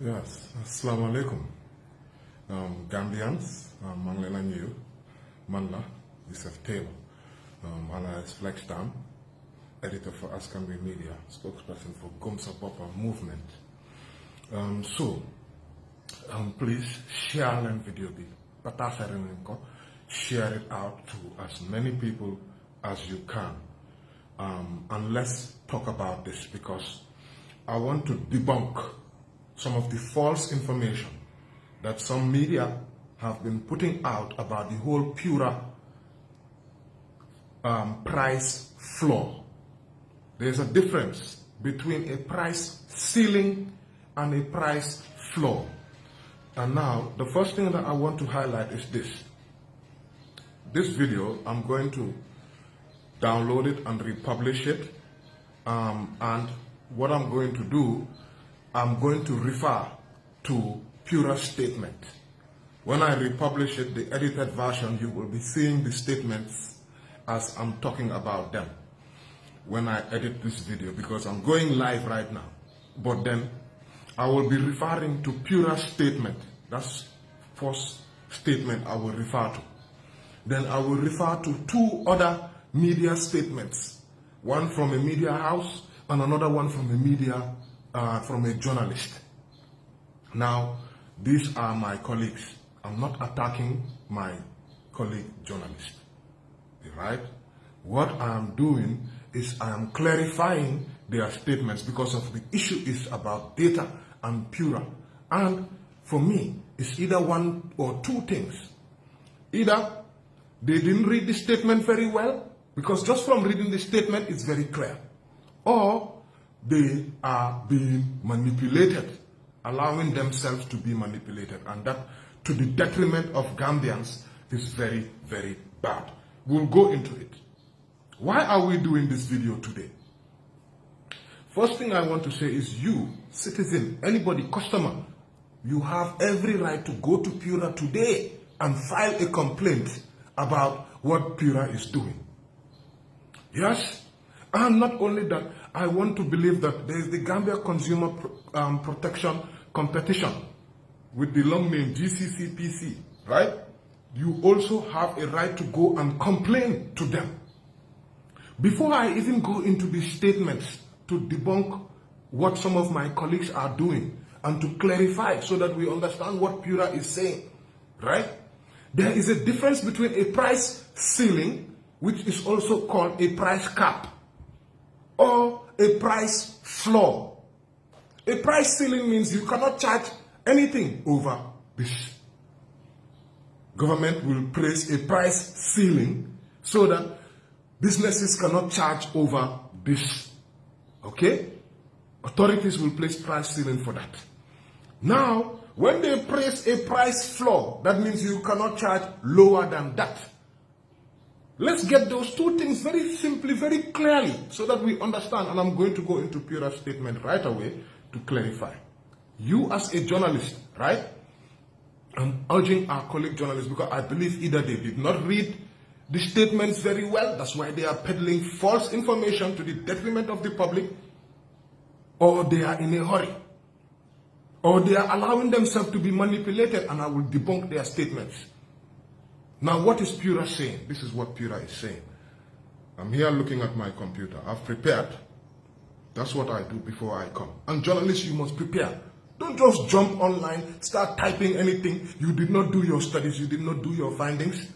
Yes, Assalamu alaikum. Gambians, maa ngi leen a nuyu man la Yusuf Taylor, alias Flex Tam, editor for Askan Wi Media, spokesperson for Gëm Sa Boppa movement. Please share the video bi, partage ko, share it out to as many people as you can, and let's talk about this because I want to debunk some of the false information that some media have been putting out about the whole Pura price floor. There's a difference between a price ceiling and a price floor. And now, the first thing that I want to highlight is this. This video, I'm going to download it and republish it. And what I'm going to do, I'm going to refer to Pura's statement. When I republish it, the edited version, you will be seeing the statements as I'm talking about them when I edit this video, because I'm going live right now. But then I will be referring to Pura's statement. That's first statement I will refer to. Then I will refer to two other media statements, one from a media house and another one from a media from a journalist. Now, these are my colleagues. I'm not attacking my colleague journalist, right? What I'm doing is I am clarifying their statements because of the issue is about data and Pura. And for me, it's either one or two things. Either they didn't read the statement very well, because just from reading the statement, it's very clear. Or they are being manipulated, allowing themselves to be manipulated, and that to the detriment of Gambians is very, very bad. We'll go into it. Why are we doing this video today? First thing I want to say is you, citizen, anybody, customer, you have every right to go to Pura today and file a complaint about what Pura is doing. Yes? And not only that, I want to believe that there is the Gambia Consumer Protection Competition with the long name GCCPC, right? You also have a right to go and complain to them. Before I even go into these statements to debunk what some of my colleagues are doing and to clarify so that we understand what Pura is saying, right? There is a difference between a price ceiling, which is also called a price cap, or a price floor. A price ceiling means you cannot charge anything over this. Government will place a price ceiling so that businesses cannot charge over this. Okay? Authorities will place price ceiling for that. Now, when they place a price floor, that means you cannot charge lower than that. Let's get those two things very simply, very clearly, so that we understand. And I'm going to go into Pura's statement right away to clarify. You as a journalist, right? I'm urging our colleague journalists, because I believe either they did not read the statements very well, that's why they are peddling false information to the detriment of the public, or they are in a hurry, or they are allowing themselves to be manipulated, and I will debunk their statements. Now, what is Pura saying? This is what Pura is saying. I'm here looking at my computer. I've prepared. That's what I do before I come. And journalists, you must prepare. Don't just jump online, start typing anything. You did not do your studies. You did not do your findings.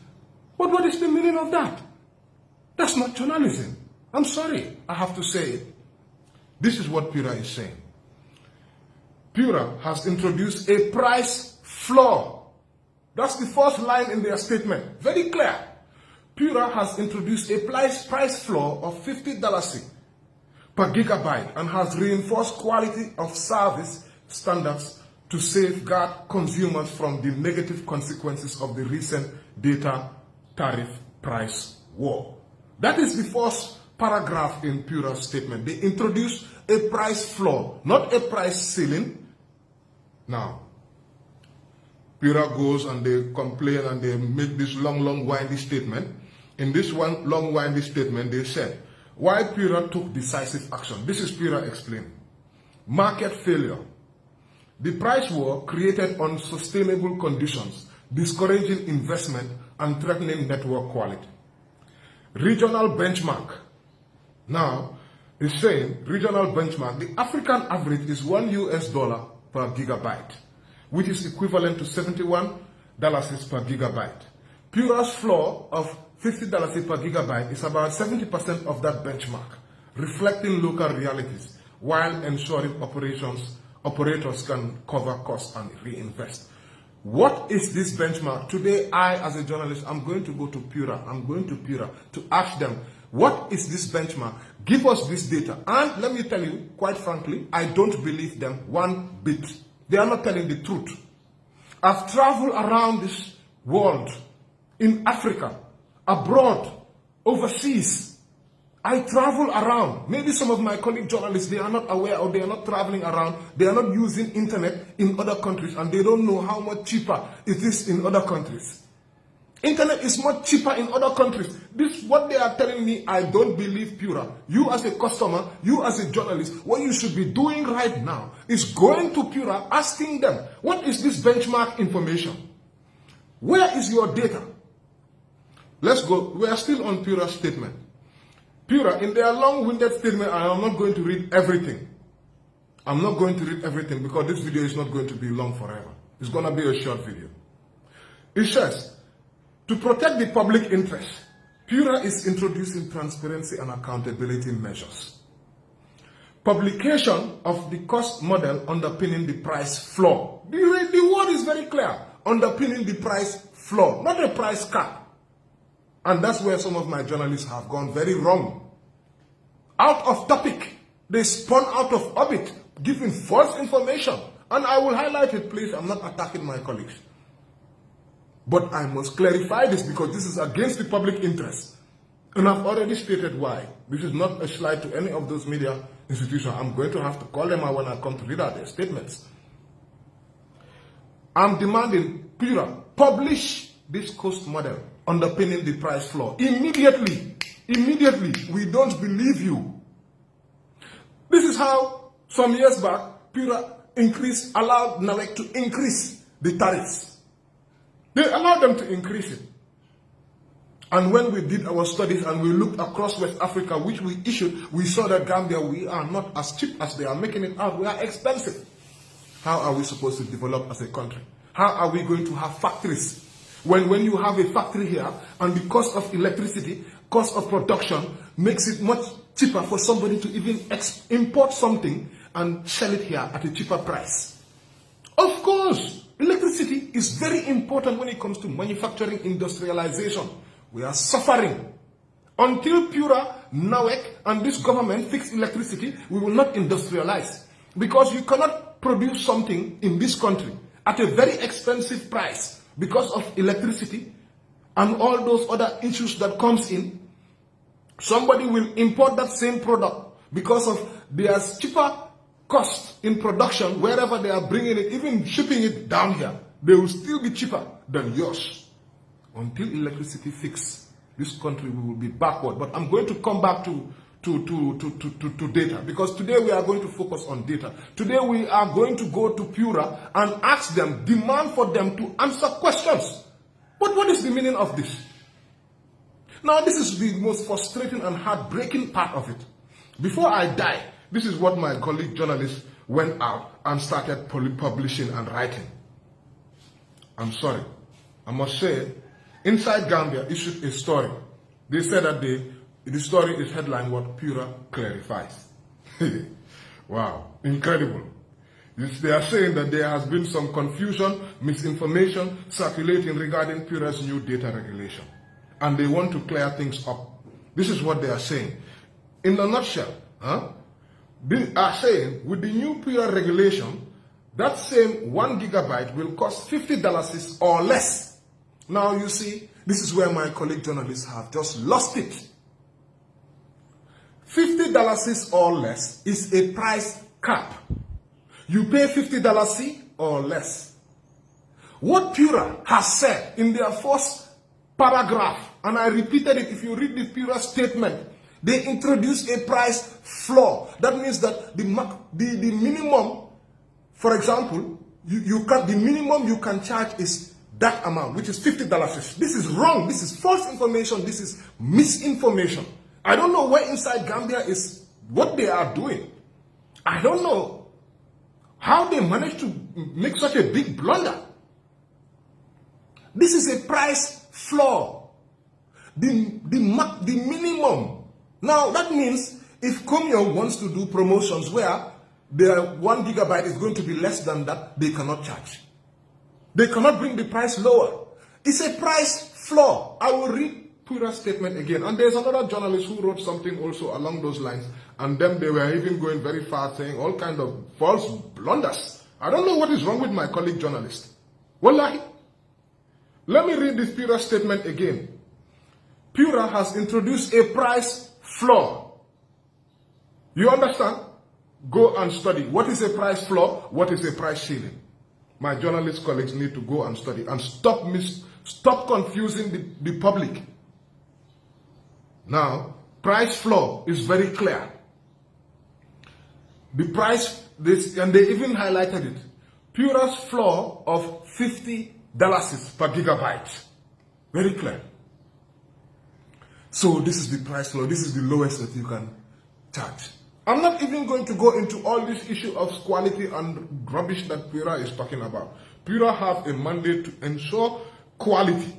But what is the meaning of that? That's not journalism. I'm sorry. I have to say it. This is what Pura is saying. Pura has introduced a price floor. That's the first line in their statement. Very clear. Pura has introduced a price floor of $50 per gigabyte and has reinforced quality of service standards to safeguard consumers from the negative consequences of the recent data tariff price war. That is the first paragraph in Pura's statement. They introduced a price floor, not a price ceiling. Now, Pura goes and they complain and they make this long, windy statement. In this one long, windy statement, they said, why Pura took decisive action. This is Pura explaining. Market failure. The price war created unsustainable conditions, discouraging investment and threatening network quality. Regional benchmark. Now, it's saying regional benchmark. The African average is $1 per gigabyte, which is equivalent to $71 per gigabyte. Pura's floor of $50 per gigabyte is about 70% of that benchmark, reflecting local realities while ensuring operators can cover costs and reinvest. What is this benchmark? Today, I, as a journalist, I'm going to go to Pura. I'm going to Pura to ask them, what is this benchmark? Give us this data. And let me tell you, quite frankly, I don't believe them one bit. They are not telling the truth. I've traveled around this world, in Africa, abroad, overseas. I travel around. Maybe some of my colleague journalists, they are not aware or they are not traveling around. They are not using internet in other countries and they don't know how much cheaper it is in other countries. Internet is much cheaper in other countries. This what they are telling me. I don't believe Pura. You as a customer, you as a journalist, what you should be doing right now is going to Pura, asking them, what is this benchmark information? Where is your data? Let's go. We are still on Pura's statement. Pura, in their long-winded statement, I am not going to read everything. I'm not going to read everything because this video is not going to be long forever. It's going to be a short video. It says, to protect the public interest, Pura is introducing transparency and accountability measures. Publication of the cost model underpinning the price floor. The word is very clear. Underpinning the price floor, not a price cap. And that's where some of my journalists have gone very wrong. Out of topic. They spun out of orbit, giving false information. And I will highlight it, please. I'm not attacking my colleagues. But I must clarify this because this is against the public interest. And I've already stated why. This is not a slide to any of those media institutions. I'm going to have to call them out when I come to read out their statements. I'm demanding Pura publish this cost model underpinning the price floor. Immediately. We don't believe you. This is how some years back, Pura allowed NAWEC to increase the tariffs. They allowed them to increase it. And when we did our studies and we looked across West Africa, which we issued, we saw that Gambia, we are not as cheap as they are making it out. We are expensive. How are we supposed to develop as a country? How are we going to have factories? When you have a factory here and the cost of electricity, cost of production makes it much cheaper for somebody to even import something and sell it here at a cheaper price. Of course, electricity is very important when it comes to manufacturing industrialization. We are suffering. Until Pura, NAWEC, and this government fix electricity, we will not industrialize. Because you cannot produce something in this country at a very expensive price because of electricity and all those other issues that comes in. Somebody will import that same product because of their cheaper cost in production wherever they are bringing it, even shipping it down here. They will still be cheaper than yours. Until electricity fix, this country will be backward. But I'm going to come back to data because today we are going to focus on data. Today we are going to go to Pura and ask them, demand for them to answer questions. But what is the meaning of this? Now this is the most frustrating and heartbreaking part of it. Before I die, this is what my colleague journalists went out and started publishing and writing. I'm sorry. I must say, Inside Gambia issued a story. They said that the story is headlined what Pura clarifies. Wow, incredible. They are saying that there has been some confusion, misinformation circulating regarding Pura's new data regulation. And they want to clear things up. This is what they are saying. In a nutshell, they are saying with the new Pura regulation, that same 1 gigabyte will cost $50 or less. Now you see, this is where my colleague journalists have just lost it. $50 or less is a price cap. You pay $50 or less. What Pura has said in their first paragraph, and I repeated it, if you read the Pura statement, they introduced a price floor. That means that the minimum For example, the minimum you can charge is that amount, which is $50. This is wrong. This is false information. This is misinformation. I don't know where inside Gambia is what they are doing. I don't know how they managed to make such a big blunder. This is a price floor. The minimum. Now that means if Comio wants to do promotions where their 1 gigabyte is going to be less than that, they cannot charge. They cannot bring the price lower. It's a price floor. I will read Pura's statement again. And there's another journalist who wrote something also along those lines. And then they were even going very far, saying all kind of false blunders. I don't know what is wrong with my colleague journalist. Wallahi. Let me read this Pura statement again. Pura has introduced a price floor. You understand? Go and study. What is a price floor? What is a price ceiling? My journalist colleagues need to go and study and stop confusing the public. Now, price floor is very clear. The price, and they even highlighted it. Pura's floor of $50 per gigabyte. Very clear. So this is the price floor. This is the lowest that you can charge. I'm not even going to go into all this issue of quality and rubbish that Pura is talking about. Pura have a mandate to ensure quality.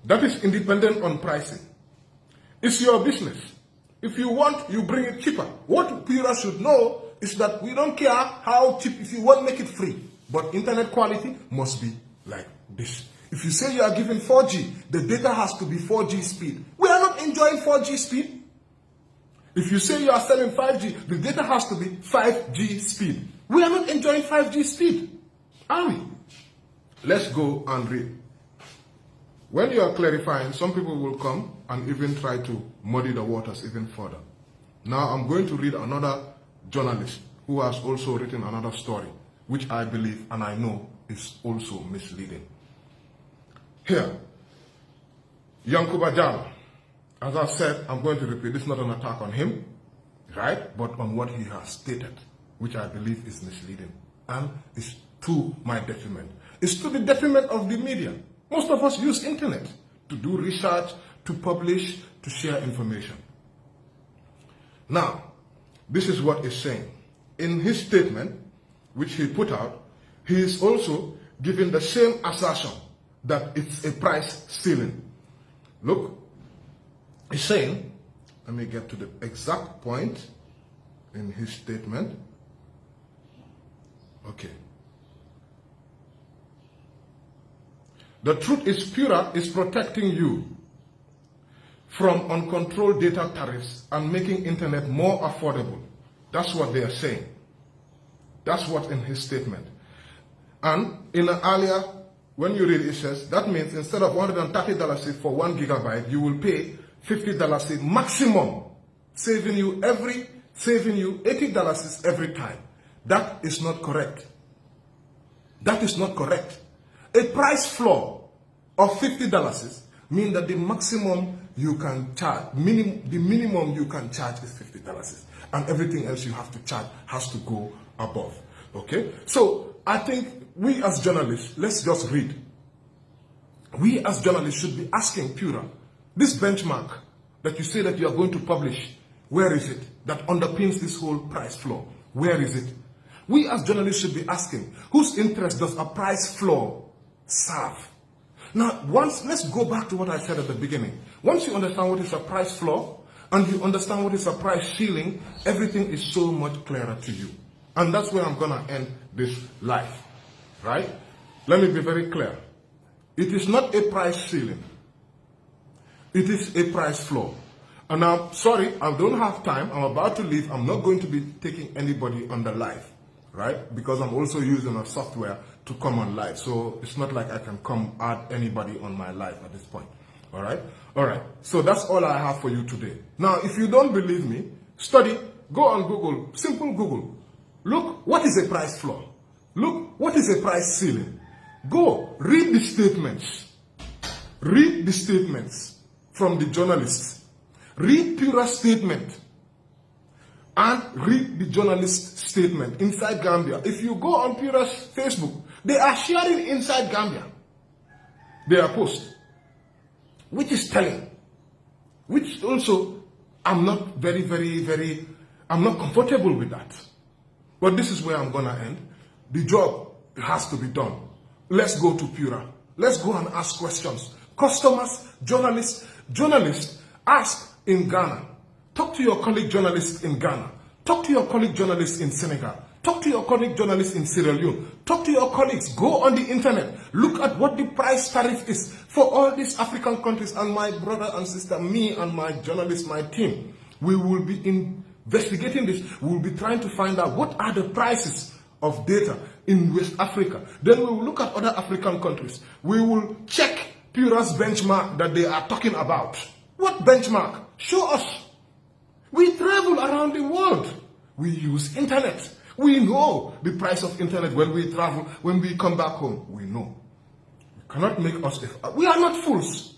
That is independent on pricing. It's your business. If you want, you bring it cheaper. What Pura should know is that we don't care how cheap. If you want, make it free. But internet quality must be like this. If you say you are giving 4G, the data has to be 4G speed. We are not enjoying 4G speed. If you say you are selling 5G, the data has to be 5G speed. We are not enjoying 5G speed, are we? Let's go and read. When you are clarifying, some people will come and even try to muddy the waters even further. Now I'm going to read another journalist who has also written another story, which I believe and I know is also misleading. Here, Yankuba Jama. As I said, I'm going to repeat, this is not an attack on him, right? But on what he has stated, which I believe is misleading. And is to my detriment. It's to the detriment of the media. Most of us use internet to do research, to publish, to share information. Now, this is what he's saying. In his statement, which he put out, he is also giving the same assertion that it's a price ceiling. Look, he's saying, let me get to the exact point in his statement. Okay. The truth is, Pura is protecting you from uncontrolled data tariffs and making internet more affordable. That's what they are saying. That's what in his statement. And in an earlier, when you read it, it says, that means instead of $130 for 1 gigabyte, you will pay $50 maximum, saving you $80 every time. That is not correct. That is not correct. A price floor of $50 means that the maximum you can charge, the minimum you can charge is $50, and everything else you have to charge has to go above. Okay? So I think we as journalists, let's just read. We as journalists should be asking Pura, this benchmark that you say that you are going to publish, where is it? That underpins this whole price floor. Where is it? We as journalists should be asking, whose interest does a price floor serve? Now, let's go back to what I said at the beginning. Once you understand what is a price floor, and you understand what is a price ceiling, everything is so much clearer to you. And that's where I'm going to end this live. Right? Let me be very clear. It is not a price ceiling. It is a price floor. And I'm sorry, I don't have time. I'm about to leave. I'm not going to be taking anybody on the live. Right? Because I'm also using a software to come on live. So it's not like I can come add anybody on my live at this point. All right? All right. So that's all I have for you today. Now, if you don't believe me, study. Go on Google. Simple Google. Look, what is a price floor? Look, what is a price ceiling? Go, read the statements. Read the statements from the journalists. Read Pura's statement. and read the journalist's statement inside Gambia. If you go on Pura's Facebook, they are sharing inside Gambia their post, which is telling, which also I'm not I'm not comfortable with that. But this is where I'm gonna end. The job has to be done. Let's go to Pura. Let's go and ask questions. Customers, journalists, ask in Ghana. Talk to your colleague journalists in Ghana. Talk to your colleague journalists in Senegal. Talk to your colleague journalists in Sierra Leone. Talk to your colleagues. Go on the internet. Look at what the price tariff is for all these African countries. And my brother and sister, me and my journalists, my team, we will be investigating this. We will be trying to find out what are the prices of data in West Africa. Then we will look at other African countries. We will check Pura's benchmark that they are talking about. What benchmark? Show us. We travel around the world. We use internet. We know the price of internet when we travel. When we come back home, we know. You cannot make us... We are not fools.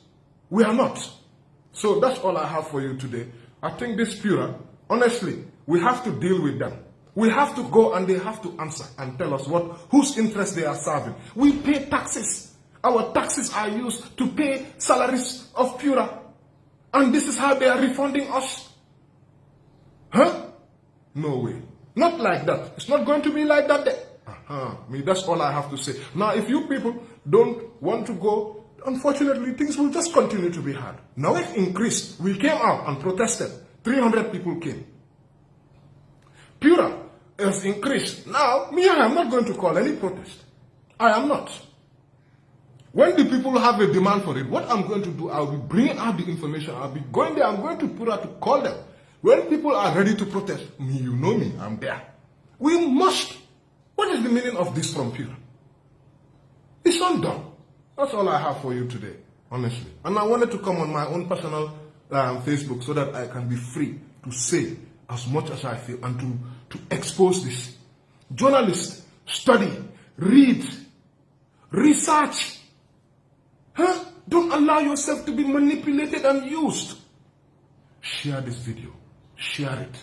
We are not. So that's all I have for you today. I think this Pura, honestly, we have to deal with them. We have to go and they have to answer and tell us whose interest they are serving. We pay taxes. Our taxes are used to pay salaries of Pura. And this is how they are refunding us. Huh? No way. Not like that. It's not going to be like that. That's all I have to say. Now, if you people don't want to go, unfortunately, things will just continue to be hard. Now it increased. We came out and protested. 300 people came. Pura has increased. Now, I am not going to call any protest. I am not. When the people have a demand for it, what I'm going to do, I'll be bringing out the information. I'll be going there. I'm going to Pura to call them. When people are ready to protest, you know me, I'm there. We must. What is the meaning of this from Pura? It's undone. That's all I have for you today, honestly. And I wanted to come on my own personal Facebook so that I can be free to say as much as I feel and to expose this. Journalists, study, read, research. Don't allow yourself to be manipulated and used. Share this video. Share it.